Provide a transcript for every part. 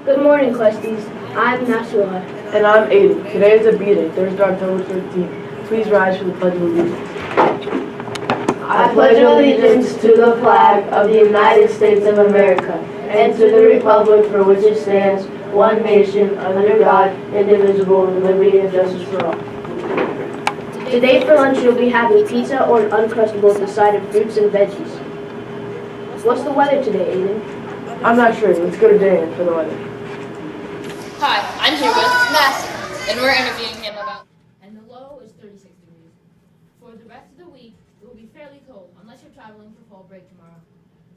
Good morning, Questies. I'm Nashua. And I'm Aiden. Today is a B-Day, Thursday, October 13th. Please rise for the Pledge of Allegiance. I pledge allegiance to the flag of the United States of America and to the republic for which it stands, one nation, under God, indivisible, with liberty and justice for all. Today for lunch you'll be having pizza or an Uncrustable with a side of fruits and veggies. What's the weather today, Aiden? I'm not sure. Let's go to Dan for the weather. Hi, I'm here with Massey, and we're interviewing him about. And the low is 36 degrees. For the rest of the week, it will be fairly cold unless you're traveling for fall break tomorrow.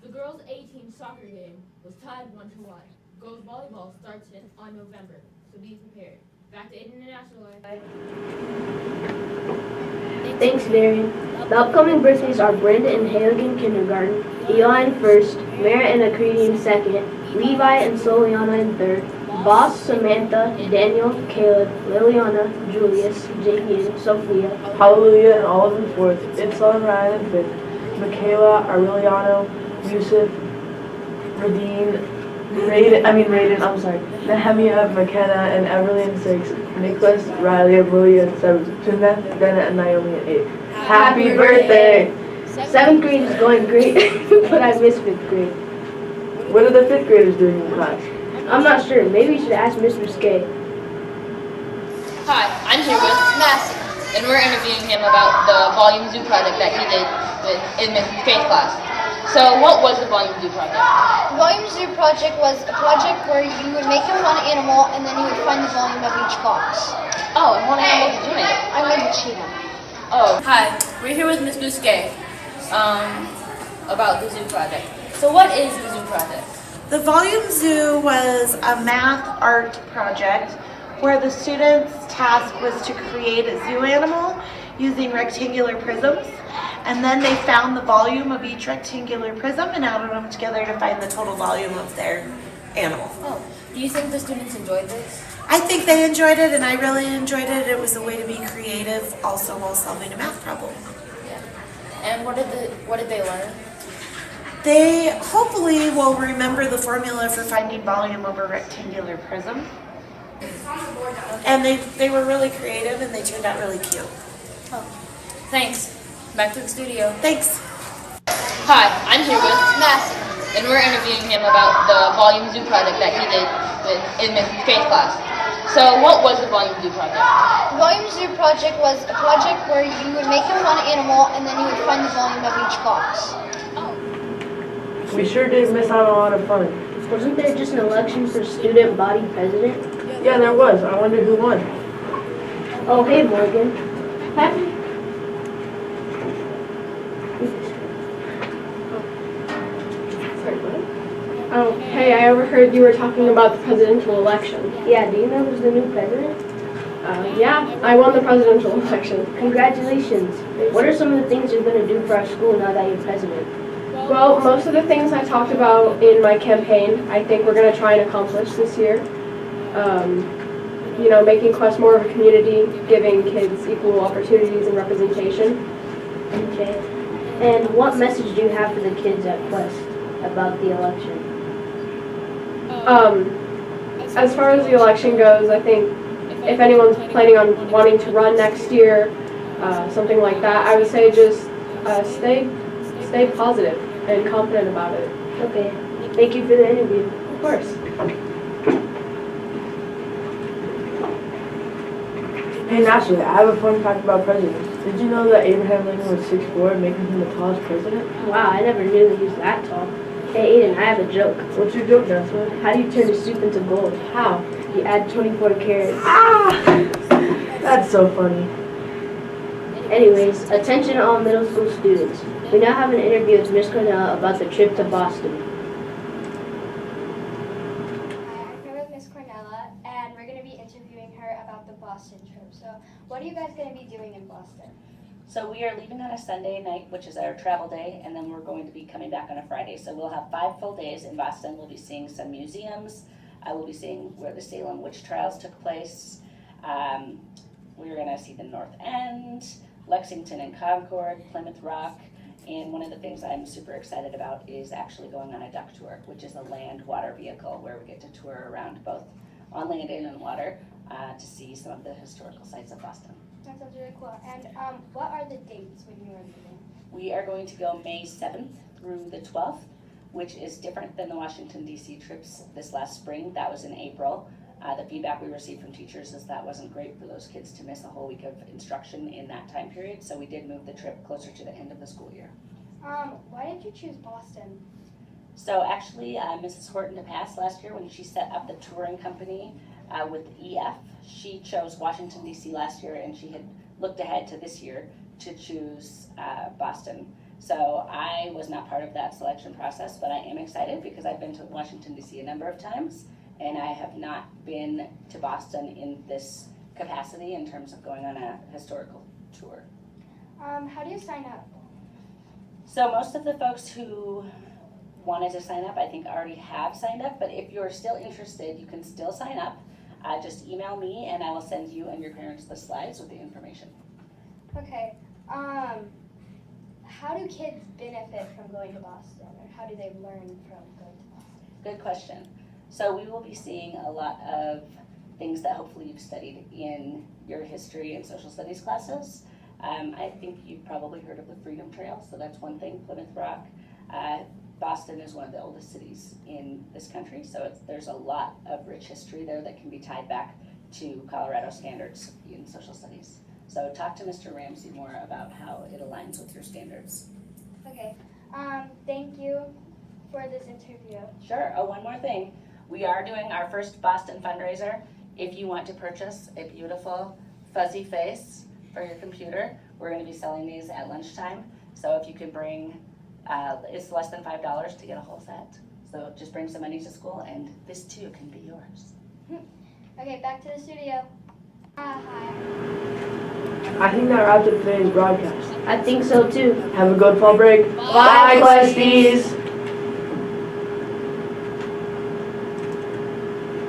The girls' A-team soccer game was tied 1-1. Girls' volleyball starts on November, so be prepared. Back to Aiden International. Thanks, Darian. The upcoming birthdays are Brenda and Haley in kindergarten, Eli in first, Mara and Akriti in second, Levi and Soliana in third, Boss, Samantha, Daniel, Caleb, Liliana, Julius, JP, and Sophia. Hallelujah and Olive in fourth, Itzal and Ryan in fifth, Michaela, Aureliano, Yusuf, Nehemiah, McKenna, and Everly in sixth, Nicholas, Riley, Amelia in seventh, Jeanette, Bennett, and Naomi in eighth. Happy birthday! 7th grade is going great, but I missed 5th grade. What are the fifth graders doing in class? I'm not sure. Maybe you should ask Mr. Skay. Hi, I'm here with Massey, and we're interviewing him about the Volume Zoo project that he did in Miss Faith class. So, what was the Volume Zoo project? The Volume Zoo project was a project where you would make up one animal and then you would find the volume of each box. Oh, and what animal did you make? I made the cheetah. Oh, hi, we're here with Miss Bousquet, about the zoo project. So, what is the zoo project? The Volume Zoo was a math art project where the students' task was to create a zoo animal using rectangular prisms, and then they found the volume of each rectangular prism and added them together to find the total volume of their animal. Oh, do you think the students enjoyed this? I think they enjoyed it, and I really enjoyed it. It was a way to be creative also while solving a math problem. Yeah. And what did they learn? They hopefully will remember the formula for finding volume over rectangular prism. And they were really creative and they turned out really cute. Oh, thanks. Back to the studio. Thanks. Hi, I'm here with Massey, and we're interviewing him about the Volume Zoo project that he did in Miss Faith class. So, what was the Volume Zoo project? The Volume Zoo project was a project where you would make up one animal and then you would find the volume of each box. We sure did miss out on a lot of fun. Wasn't there just an election for student body president? Yeah, there was. I wonder who won. Oh, hey, Morgan. Happy. Oh, hey, I overheard you were talking about the presidential election. Yeah, do you know who's the new president? Yeah, I won the presidential election. Congratulations. What are some of the things you're going to do for our school now that you're president? Well, most of the things I talked about in my campaign, I think we're going to try and accomplish this year. Making Quest more of a community, giving kids equal opportunities and representation. Okay. And what message do you have for the kids at Quest about the election? As far as the election goes, I think if anyone's planning on wanting to run next year, something like that, I would say just stay positive and confident about it. Okay. Thank you for the interview. Of course. Hey Nashua, I have a fun fact about presidents. Did you know that Abraham Lincoln was 6'4", making him the tallest president? Wow, I never knew he was that tall. Hey Aiden, I have a joke. What's your joke, Nashua? How do you turn a soup into gold? How? You add 24 carrots. That's so funny. Anyways, attention all middle school students. We now have an interview with Miss Cornell about the trip to Boston. Hi, I'm here with Miss Cornella, and we're going to be interviewing her about the Boston trip. So, what are you guys going to be doing in Boston? So we are leaving on a Sunday night, which is our travel day, and then we're going to be coming back on a Friday. So we'll have 5 full days in Boston. We'll be seeing some museums. I will be seeing where the Salem witch trials took place. We're going to see the North End, Lexington and Concord, Plymouth Rock, And one of the things I'm super excited about is actually going on a duck tour, which is a land-water vehicle where we get to tour around both on land and on water to see some of the historical sites of Boston. That sounds really cool. And what are the dates when you are moving? We are going to go May 7th through the 12th, which is different than the Washington, D.C. trips this last spring. That was in April. The feedback we received from teachers is that wasn't great for those kids to miss a whole week of instruction in that time period, so we did move the trip closer to the end of the school year. Why did you choose Boston? So actually, Mrs. Horton DePass last year, when she set up the touring company with EF, she chose Washington, D.C. last year, and she had looked ahead to this year to choose Boston. So I was not part of that selection process, but I am excited because I've been to Washington, D.C. a number of times, and I have not been to Boston in this capacity in terms of going on a historical tour. How do you sign up? So most of the folks who wanted to sign up, I think already have signed up, but if you're still interested, you can still sign up. Just email me and I will send you and your parents the slides with the information. Okay. How do kids benefit from going to Boston, or how do they learn from going to Boston? Good question. So we will be seeing a lot of things that hopefully you've studied in your history and social studies classes. I think you've probably heard of the Freedom Trail, so that's one thing, Plymouth Rock. Boston is one of the oldest cities in this country, so there's a lot of rich history there that can be tied back to Colorado standards in social studies. So talk to Mr. Ramsey more about how it aligns with your standards. Okay. Thank you for this interview. Sure. Oh, one more thing. We are doing our first Boston fundraiser. If you want to purchase a beautiful fuzzy face for your computer, we're going to be selling these at lunchtime. So if you can bring, it's less than $5 to get a whole set. So just bring some money to school and this too can be yours. Okay, back to the studio. Hi. I think that wraps up today's broadcast. I think so too. Have a good fall break. Bye, Questies.